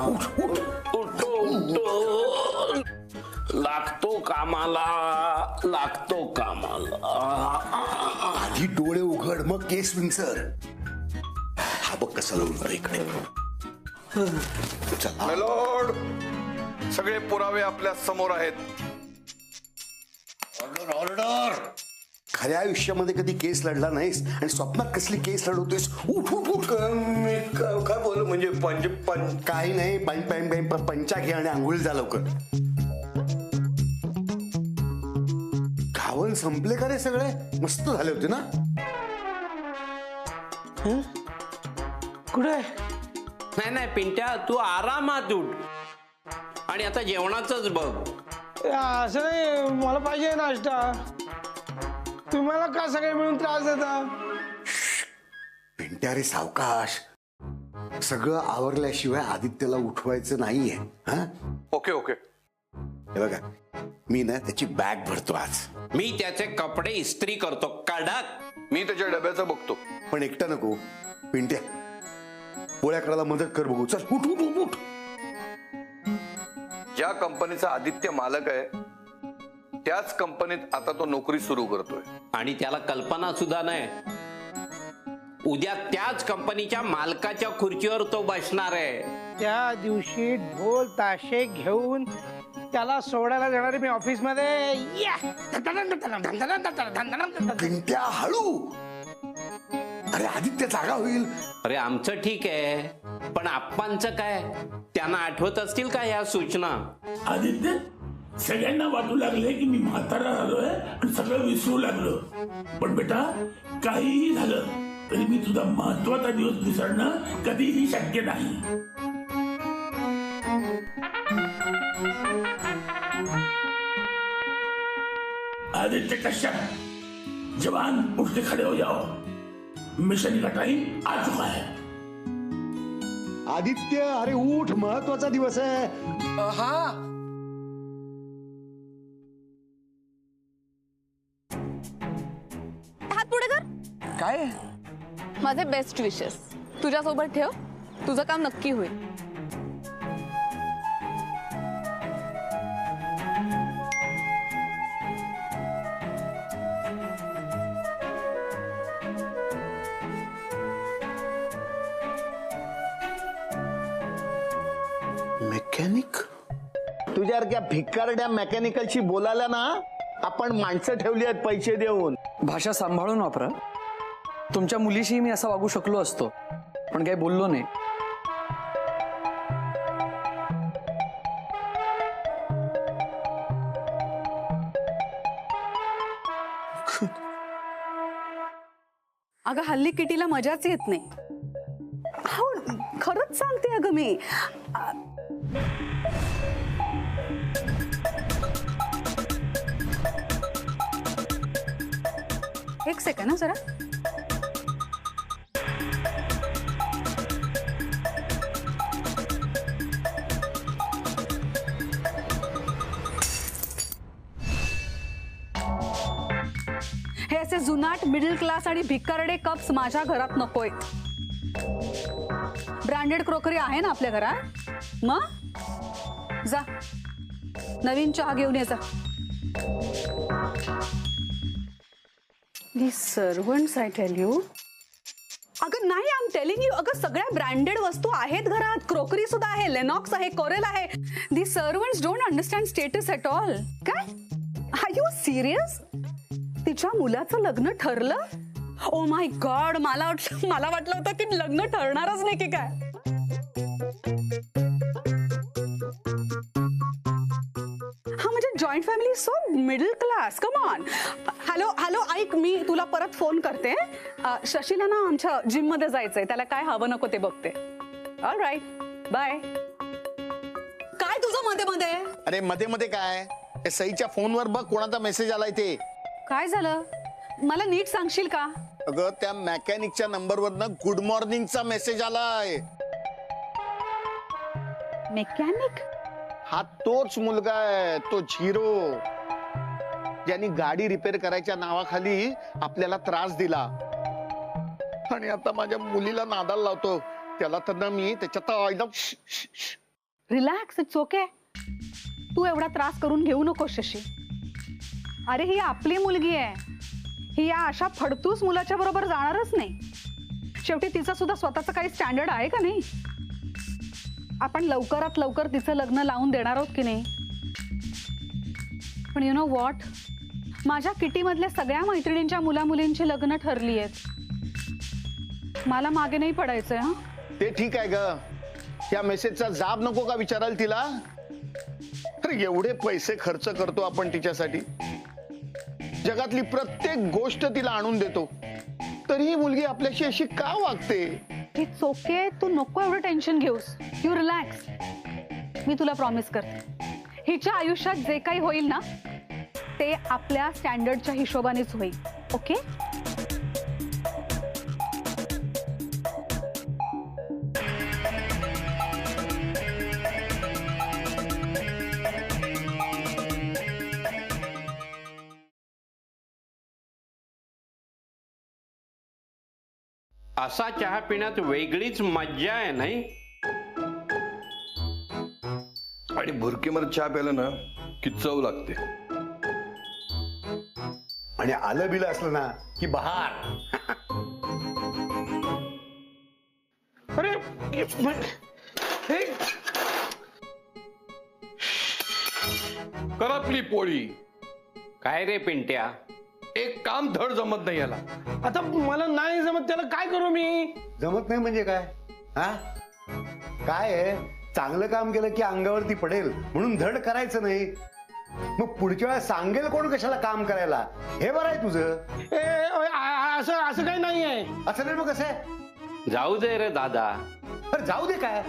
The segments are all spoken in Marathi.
उठो उठो, लागतो कामाला, लागतो कामाला. आधी डोळे उघड मग केस विंचर. हा बघ कसं लावून इकडे. चला लॉर्ड, सगळे पुरावे आपल्या समोर आहेत. Order order. खऱ्या आयुष्यामध्ये कधी केस लढला नाहीस आणि स्वप्नात कसली केस लढवतोयस. उठ उठ उठ. मी काय बोलू म्हणजे काही नाही. पंचा घे आणि आंघोळ जा लवकर. घावन संपले का रे सगळे. मस्त झाले होते ना. कुठे नाही नाही पिंट्या, तू आरामात उठ आणि आता जेवणाचंच बघ. असं नाही, मला पाहिजे नाश्ता. तुम्हाला का सगळे मिळून त्रास देता. पिंट्या रे सावकाश. सगळं आवरल्याशिवाय आदित्यला उठवायचं नाहीये. हा ओके ओके. हे बघा, मी ना त्याची बॅग भरतो आज. मी त्याचे कपडे इस्त्री करतो कडक. मी त्याच्या डब्याचं बघतो. पण एकटा नको. पिंट्या पोळ्या करायला मदत कर बघू. चल उठ उठ उठ उठ. ज्या कंपनीचा आदित्य मालक आहे त्याच कंपनीत आता तो नोकरी सुरू करतोय. आणि त्याला कल्पना सुद्धा नाही उद्या त्याच कंपनीच्या मालकाच्या खुर्चीवर तो बसणार आहे. त्या दिवशी ढोल ताशे घेऊन त्याला सोडायला जाणार मी ऑफिस मध्ये. पिंट्या हळू. अरे आदित्य जागा होईल. अरे आमचं ठीक आहे, पण आप्पांचं काय. त्यांना आठवत असतील का ह्या सूचना. आदित्य सगळ्यांना वाटू लागले की मी म्हातारा झालोय आणि सगळं विसरू लागलो. पण बेटा काहीही झालं तरी मी तुझा महत्वाचा दिवस विसरणं कधीही शक्य नाही. आदित्य कश्यप, जवान उठ के खड़े हो जाओ. मिशन का टाइम आ चुका है. आदित्य अरे उठ, महत्वाचा दिवस आहे. हात पुढे कर. काय माझे बेस्ट विशेस तुझ्यासोबत ठेव. तुझं काम नक्की होईल. मेकॅनिक. तुझ्यासारख्या भिकारड्या मेकॅनिकलशी बोलायला ना आपण माणसं ठेवली आहेत पैसे देऊन. भाषा सांभाळून वापरा. तुमच्या मुलीशी मी असा वागू शकलो असतो, पण काही बोललो नाही. अगं हल्ली किटीला मजाच येत नाही. हो खरंच सांगते अगं मी. एक सेकंड ना जरा. हे असे जुनाट मिडल क्लास आणि भिकारडे कप्स माझ्या घरात नकोय. ब्रँडेड क्रोकरी आहे ना आपल्या घरात. मग जा नवीन चहा घेऊन ये जा. दी सर्वंट्स आय टेल यू. अगं नाही आय एम टेलिंग यू. अगं सगळ्या ब्रँडेड वस्तू आहेत घरात. क्रोकरी सुद्धा आहे, लेनॉक्स आहे, कोरेल आहे. The servants don't understand status at all. काय आर यू सिरियस. तिच्या मुलाचं लग्न ठरलं. Oh my god. मला वाटलं होतं की लग्न ठरणारच नाही की काय. हा म्हणजे joint family so middle class. Come on. Hello hello ऐक, मी तुला परत फोन करते. शशीला ना आमच्या जिम मध्ये जायचंय. त्याला काय हवं नको ते बघते. All right bye. काय तुझं मध्ये मध्ये. अरे मध्ये मध्ये काय. सईच्या फोनवर बघ कोणाचा मेसेज आलाय ते. काय झालं मला नीट सांगशील का. अगं त्या मेकॅनिकच्या नंबरवरनं गुड मॉर्निंगचा मेसेज आलाय. मेकॅनिक. हा तोच मुलगा आहे, तो झिरो, ज्यांनी गाडी रिपेअर करायच्या नावाखाली आपल्याला त्रास दिला. आणि आता माझ्या मुलीला नादाला लावतो. त्याला तर ना मी त्याच्यात रिलॅक्स, इट्स ओके. तू एवढा त्रास करून घेऊ नको शशी. अरे ही आपली मुलगी आहे. ही या अशा फडतूस मुलाच्या बरोबर जाणारच नाही. शेवटी तिचं सुद्धा स्वतःचं काही स्टँडर्ड आहे का नाही. आपण लवकरात लवकर तिचं लग्न लावून देणार आहोत की नाही. पण यु नो व्हॉट, माझ्या किटीमधल्या सगळ्या मैत्रिणींच्या मुलामुलींची लग्न ठरली आहेत. मला मागे नाही पडायचंय. हा, ते ठीक आहे ग. या मेसेजचा जाब नको का विचाराल तिला. अरे एवढे पैसे खर्च करतो आपण तिच्यासाठी, जगातली प्रत्येक गोष्ट तिला आणून देतो, तरी ही मुलगी आपल्याशी अशी का वागते. It's okay. तू नको एवढं टेन्शन घेऊस. You relax. मी तुला प्रॉमिस करते, हिच्या आयुष्यात जे काही होईल ना ते आपल्या स्टँडर्डच्या हिशोबानेच होईल. ओके. असा चहा पिण्यात वेगळीच मज्जा आहे नाही. आणि भुरकीमध्ये चहा प्यायला ना की चव लागते. आणि आलं बिलं असलं ना की बहार. अरे हे करपली पोळी. काय रे पिंट्या, एक काम धड जमत नाही याला. आता मला नाही जमत, त्याला काय करू मी. जमत नाही म्हणजे काय? हा, काय आहे, चांगलं काम केलं की अंगावरती पडेल म्हणून धड करायचं नाही. मग पुढच्या वेळेला सांगेल कोण कशाला काम करायला. हे बरं आहे तुझं. असं असं काही नाहीये. असं नाही मग कसं आहे. जाऊ दे रे दादा. अरे जाऊ दे काय,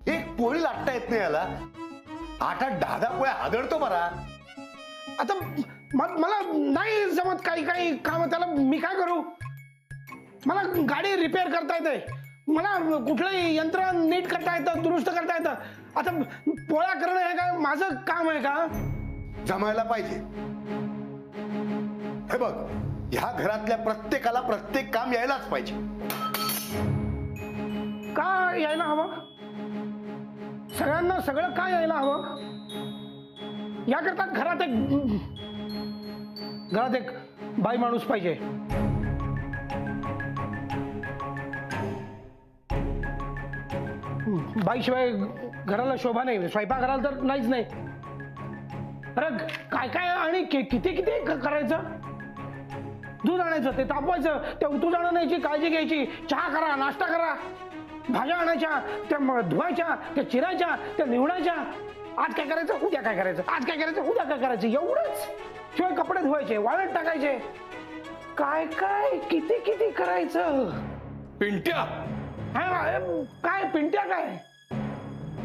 एक पोळी लाटता येत नाही याला. 8-8 10-10 पोळ्या हादरतो बरा. आता मला नाही जमत काही काही काम. त्याला मी काय करू. मला गाडी रिपेअर करता येते, मला कुठलंही यंत्र नीट करता येतं, दुरुस्त करता येतं. आता पोळ्या करणं हे काय माझं काम आहे का. जमायला पाहिजे. हे बघ, ह्या घरातल्या प्रत्येकाला प्रत्येक काम यायलाच पाहिजे. का यायला हवं. सगळ्यांना सगळं का यायला हवं. याकरता घरात एक बाई माणूस पाहिजे. बाईशिवाय घराला शोभा नाही. स्वयंपाकघराला तर नाहीच नाही. अरे काय काय आणि किती किती करायचं. दूध आणायचं, ते तापवायचं, ते उतू आणायची काळजी घ्यायची, चहा करा, नाश्ता करा, भाज्या आणायच्या, त्या धुवायच्या, त्या चिरायच्या, त्या निवडायच्या. आज काय करायचं, उद्या काय करायचं, आज काय करायचं, उद्या काय करायचं, एवढंच. शिवाय कपडे धुवायचे, वाळत टाकायचे, काय काय किती किती करायचं. पिंट्या, काय पिंट्या काय.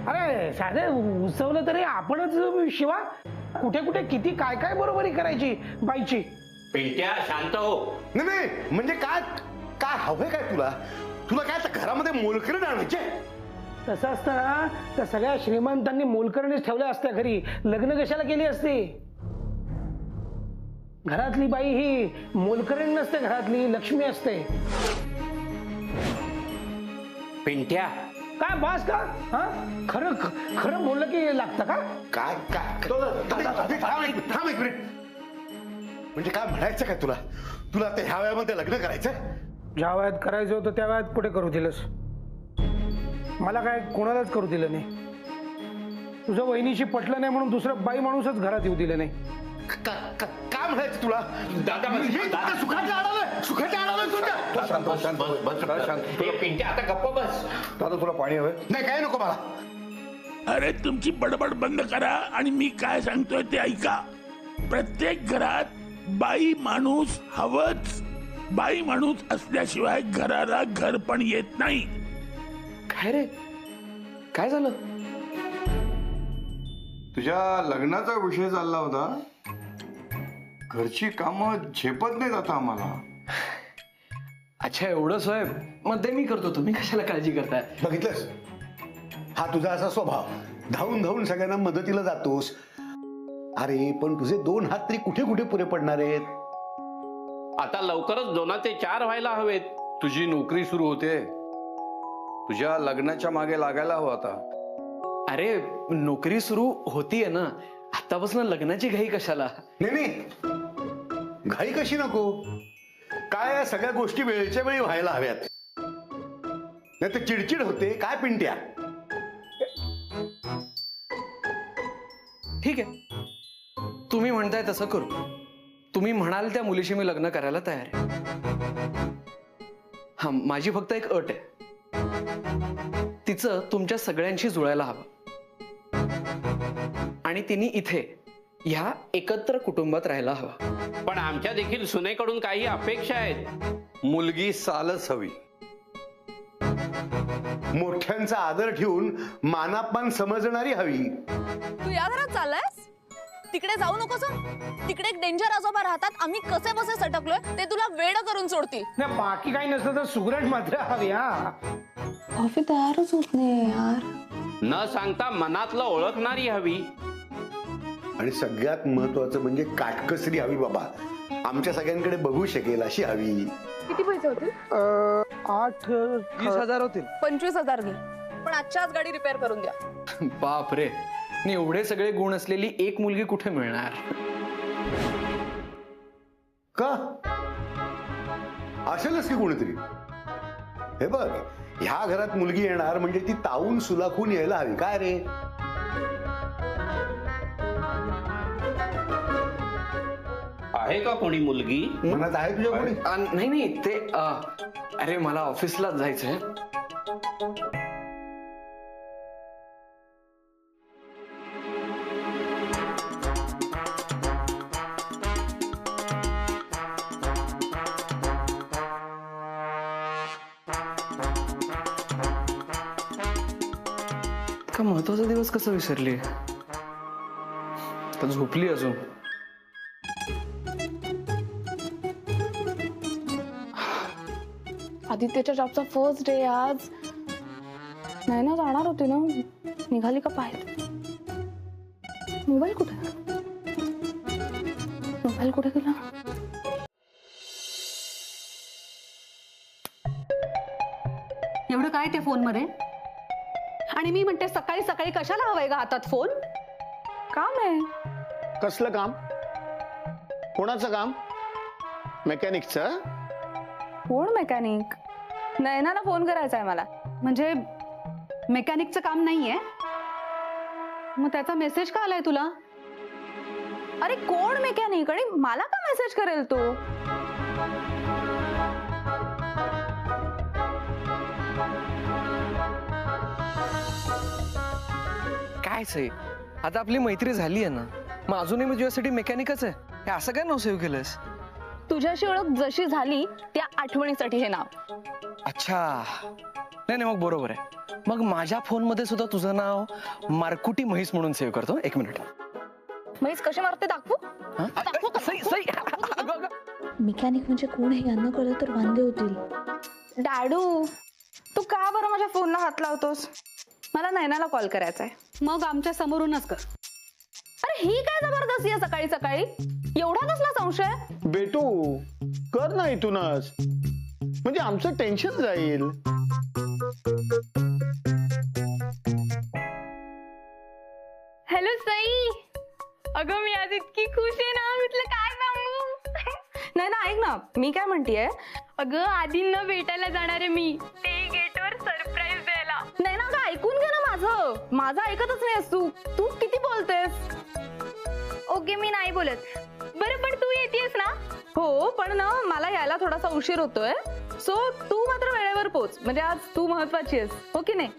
अरे साधे उसवलं तरी आपणच शिवा. कुठे कुठे किती काय काय बरोबरी करायची बाईची. पिंट्या शांत हो. नाही म्हणजे काय काय हवंय काय तुला. तुला काय आता घरामध्ये मोलकरीण आणायचे. तसं असतं ना तर सगळ्या श्रीमंतांनी मोलकरणीच ठेवल्या असत्या घरी. लग्न कशाला केली असती. घरातली बाई ही मोलकरीण नसते, घरातली लक्ष्मी असते. पिंट्या काय बास का. हा, खरं खरं बोललं की लागतं का. काय काय थांब एक मिनिट. म्हणजे काय म्हणायचं काय तुला. तुला आता ह्या वयामध्ये लग्न करायचं. ज्या वयात करायचं होतं त्या वयात कुठे करू दिलंस. मला काय कोणालाच करू दिलं नाही. तुझं वहिनीशी पटलं नाही म्हणून दुसरं बाई माणूसच घरात येऊ दिलं नाही. काय म्हणायचं तुला. दादा सुखाच्या आडालोय तुझ्या. पिंट्या आता गप्प बस. दादा तुला पाणी हवंय. नाही काय नको मला. अरे तुमची बडबड बंद करा आणि मी काय सांगतोय ते ऐका. प्रत्येक घरात बाई माणूस हवंच. बाई माणूस असल्याशिवाय घराला घर पण येत नाही. काय रे, काय झालं. तुझ्या लग्नाचा विषय चालला होता. घरची कामं झेपत नाहीत आता आम्हाला. अच्छा एवढंच होय. मग ते मी करतो, तुम्ही कशाला काळजी करताय. बघितलंस, हा तुझा असा स्वभाव. धावून धावून सगळ्यांना मदतीला जातोस. अरे पण तुझे 2 हात तरी कुठे कुठे पुरे पडणार आहेत. आता लवकरच 2 ते 4 व्हायला हवेत. तुझी नोकरी सुरू होते. तुझ्या लग्नाच्या मागे लागायला हवं आता. अरे नोकरी सुरू होतीये ना, आतापासून लग्नाची घाई कशाला? नाही नाही, घाई कशी नको. काय या सगळ्या गोष्टी वेळच्या वेळी व्हायला हव्यात, नाही तर चिडचिड होते. काय पिंट्या? ठीक आहे, तुम्ही म्हणताय तसं करू. तुम्ही म्हणाल त्या मुलीशी मी लग्न करायला तयार आहे. हा, माझी फक्त एक अट आहे, तिचं तुमच्या सगळ्यांशी जुळायला हवं आणि तिने इथे ह्या एकत्र कुटुंबात राहायला हवं. पण आमच्या देखील सुनेकडून काही अपेक्षा आहेत. मुलगी सालच हवी. मोठ्यांचा आदर ठेवून मानापमान समजणारी हवी. तू या घरात चाललायस? तिकडे जाऊ नकोस हं. तिकडे एक डेंजर आजोबा राहतात. आम्ही कसे बसे सटकलोय ते तुला वेड करून सोडतील. नाही बाकी काही नसलं तर सुगरण मात्र हवी. हा कॉफी तयारच होत नाही यार. न सांगता मनातलं ओळखणारी हवी. आणि सगळ्यात महत्वाचं म्हणजे काटकसरी हवी बाबा. आमच्या सगळ्यांकडे बघू शकेल अशी हवी. किती पैसे होतील? 20,000 होतील. 25,000 घे, पण आजच्याच गाडी रिपेअर करून द्या. बाप रे, आणि एवढे सगळे गुण असलेली एक मुलगी कुठे मिळणार? का असेलच की कोणीतरी. हे बघ, ह्या घरात मुलगी येणार म्हणजे ती तावून सुलाखून यायला हवी. काय रे? आहे का कोणी मुलगी मनात आहे तुझ्या कोणी? नाही नाही, ते अरे मला ऑफिसला जायचंय. का महत्वाचा दिवस कसं विसरली? तर झोपली अजून. आदित्यच्या जॉबचा फर्स्ट डे आज. नाही ना, जाणार होती ना, निघाली का पाहिजे. मोबाईल कुठे? मोबाईल कुठे गेला? एवढं काय ते फोन मध्ये? आणि मी म्हणते सकाळी सकाळी कशाला हवाय का हातात फोन? काम आहे. कसलं काम? कोणाचं काम? मेकॅनिकचं? कोण मेकॅनिक? नयनाला फोन करायचा आहे मला. म्हणजे मेकॅनिकचं काम नाहीये? मग त्याचा मेसेज का आलाय तुला? अरे कोण मेकॅनिक आणि मला का मेसेज करेल तो? काय सई, आता आपली मैत्री झाली आहे ना, मग अजूनही मी तुझ्यासाठी मेकॅनिकच आहे. हे असं काय नाव सेव्ह केलंस? तुझ्याशी ओळख जशी झाली त्या आठवणीसाठी हे नाव. अच्छा, नाही नाही, मग बरोबर आहे. मग माझ्या फोन मध्ये सुद्धा तुझं नाव मारकुटी म्हैस म्हणून सेव्ह करतो. 1 मिनिट. म्हैस कशी मारते दाखवू? सई सई, अगं अगं. मेकॅनिक म्हणजे कोण हे यांना कळलं तर वांदे होतील. डाडू, तू का बरं माझ्या फोनला हात लावतोस? मला नयनाला कॉल करायचा आहे. मग आमच्या समोरूनच कर. अरे ही काय जबरदस्ती आहे सकाळी सकाळी? एवढा कसला संशय? बेटू कर ना इथूनच, म्हणजे आमचं टेन्शन जाईल. हॅलो सई. अगं मी आज इतकी खुश आहे ना, म्हटलं काय सांगू. नाही ना, ऐक ना, मी काय म्हणतेय, अगं आधींना भेटायला जाणार आहे मी, ते गेटवर सरप्राईज द्यायला. नाही ना, अगं ऐकून घे ना माझं ऐकतच नाहीस तू. तू किती बोलतेस. ओके, मी नाही बोलत. बरं पण तू येतेस ना? हो, पण ना मला यायला थोडासा उशीर होतोय. सो तू मात्र वेळेवर पोच, म्हणजे आज तू महत्वाची आहेस, हो की नाही?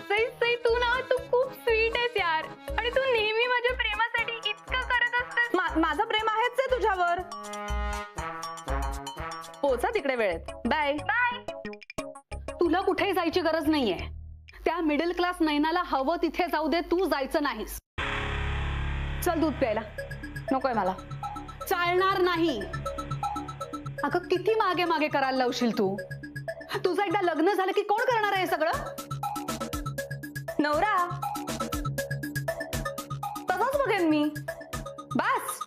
सई सई, तू खूप स्वीट आहेस यार, आणि तू नेहमी माझ्या प्रेमासाठी इतकं करत असतेस. माझं प्रेम आहेच आहे तुझ्यावर. पोचा तिकडे वेळेत. Bye bye. तुला कुठेही जायची गरज नाहीये. त्या मिडल क्लास नयनाला हवं तिथे जाऊ दे, तू जायचं नाहीस. चल दूध प्यायला. नकोय मला. चालणार नाही. अगं किती मागे मागे करायला लावशील तू? तुझं एकदा लग्न झालं की कोण करणार आहे हे सगळं? नवरा. तसंच बघेन मी. बस.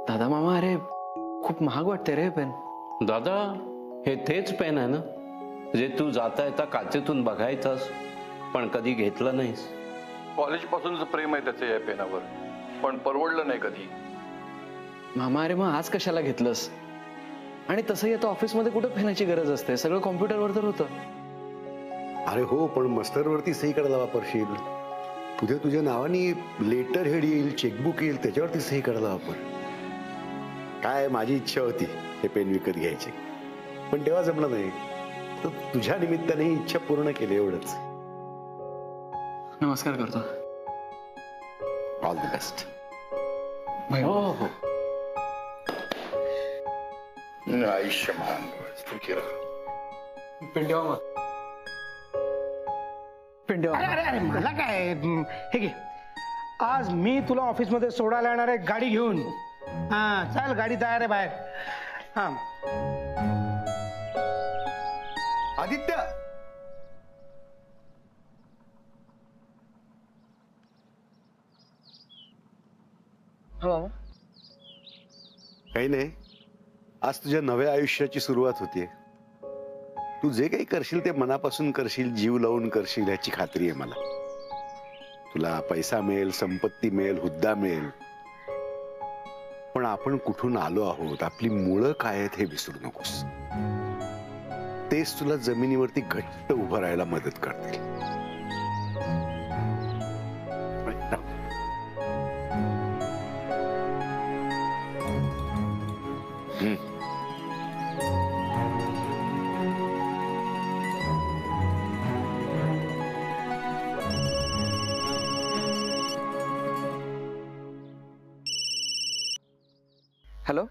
दादा मामा, अरे खूप महाग वाटते रे पेन. दादा, हे तेच पेन आहे ना जे तू जाता येता काचेतून बघायचंस पण कधी घेतलं नाहीस. कॉलेजपासूनच प्रेम आहे त्याचं या पेनावर, पण परवडलं नाही कधी. मामा, अरे मग आज कशाला घेतलंस? आणि तसंही आता ऑफिसमध्ये कुठं पेनाची गरज असते, सगळं कॉम्प्युटरवर तर होतं. अरे हो, पण मस्टरवरती सही करायला वापरशील. उद्या तुझ्या नावाने लेटर हेड येईल, चेकबुक येईल, त्याच्यावरती सही करायला वापर. काय माझी इच्छा होती हे पेन विकत घ्यायची, पण तेव्हा जमलं नाही. तर तुझ्या निमित्ताने ही इच्छा पूर्ण केली, एवढंच. नमस्कार करतो. All the best. हो हो. आयुष्यमान पिंड्या मामा, पिंड्या अरे अरे अरे मला काय, हे घे, आज मी तुला ऑफिसमध्ये सोडायला येणार आहे गाडी घेऊन. हा चल, गाडी तयार आहे बाहेर. हा आदित्य, मामा. काही नाही, आज तुझ्या नव्या आयुष्याची सुरुवात होतीये. तू जे काही करशील ते मनापासून करशील, जीव लावून करशील याची खात्री आहे मला. तुला पैसा मिळेल, संपत्ती मिळेल, हुद्दा मिळेल, पण आपण कुठून आलो आहोत, आपली मुळं काय आहेत हे विसरू नकोस. तेच तुला जमिनीवरती घट्ट उभं राहायला मदत करतील. हॅलो,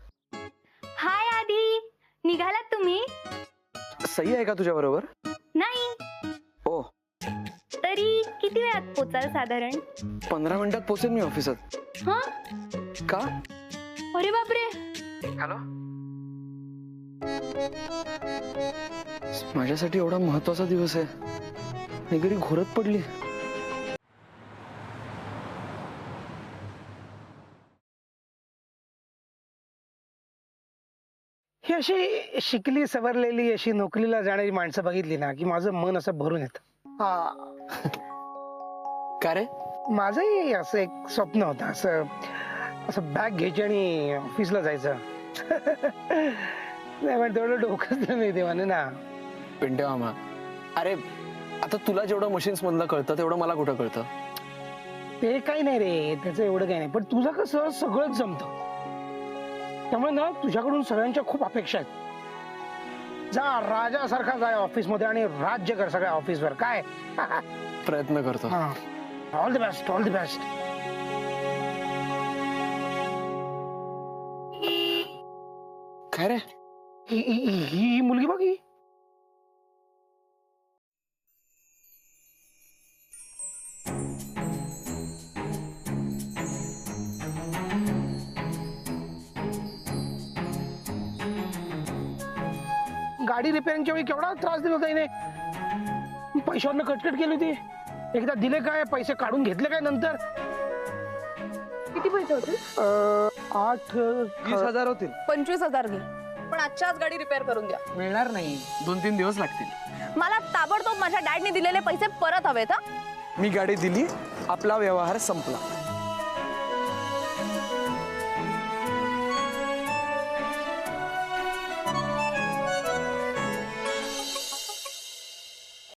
हाय आधी, निघालात तुम्ही? सही आहे का तुझ्या बरोबर? नाही. ओ, तरी किती वेळात पोचाल साधारण? 15 मिनिटात पोहोचेन मी ऑफिसात. हा, का? अरे बापरे. हॅलो, माझ्यासाठी एवढा महत्वाचा दिवस आहे, मी घरी घोरत पडली. ही अशी शिकली सवरलेली अशी नोकरीला जाणारी माणसं बघितली ना की माझं मन असं भरून येतं. का रे? माझंही असं एक स्वप्न होतं, असं असं बॅग घ्यायची आणि ऑफिसला जायचं. नाही पण तेवढं डोकंच नाही देवाने ना. पिंट्या मामा, अरे आता तुला जेवढं मशीन्स मधलं कळतं तेवढं मला कुठं कळतं? ते काही नाही रे, त्याचं एवढं काही नाही, पण तुझं कसं सगळंच जमतं. त्यामुळे ना तुझ्याकडून सगळ्यांच्या खूप अपेक्षा आहेत. जा राजासारखा जाय ऑफिसमध्ये आणि राज्य कर सगळ्या ऑफिसवर. काय? प्रयत्न करतो. All the best, all the best. काय रे? ही मुलगी बघ, ही गाडी रिपेअरिंगच्या वेळी केवढा त्रास दिला ताईने. पैशावरनं कटकट केली होती. एकदा दिले काय, पैसे काढून घेतले काय नंतर. किती पैसे होते? 20,000 होतील. 25,000 घे, पण आजच्या आज गाडी रिपेअर करून द्या. मिळणार नाही, 2-3 दिवस लागतील. मला ताबडतोब माझ्या डॅडने दिलेले पैसे परत हवेत. मी गाडी दिली, आपला व्यवहार संपला.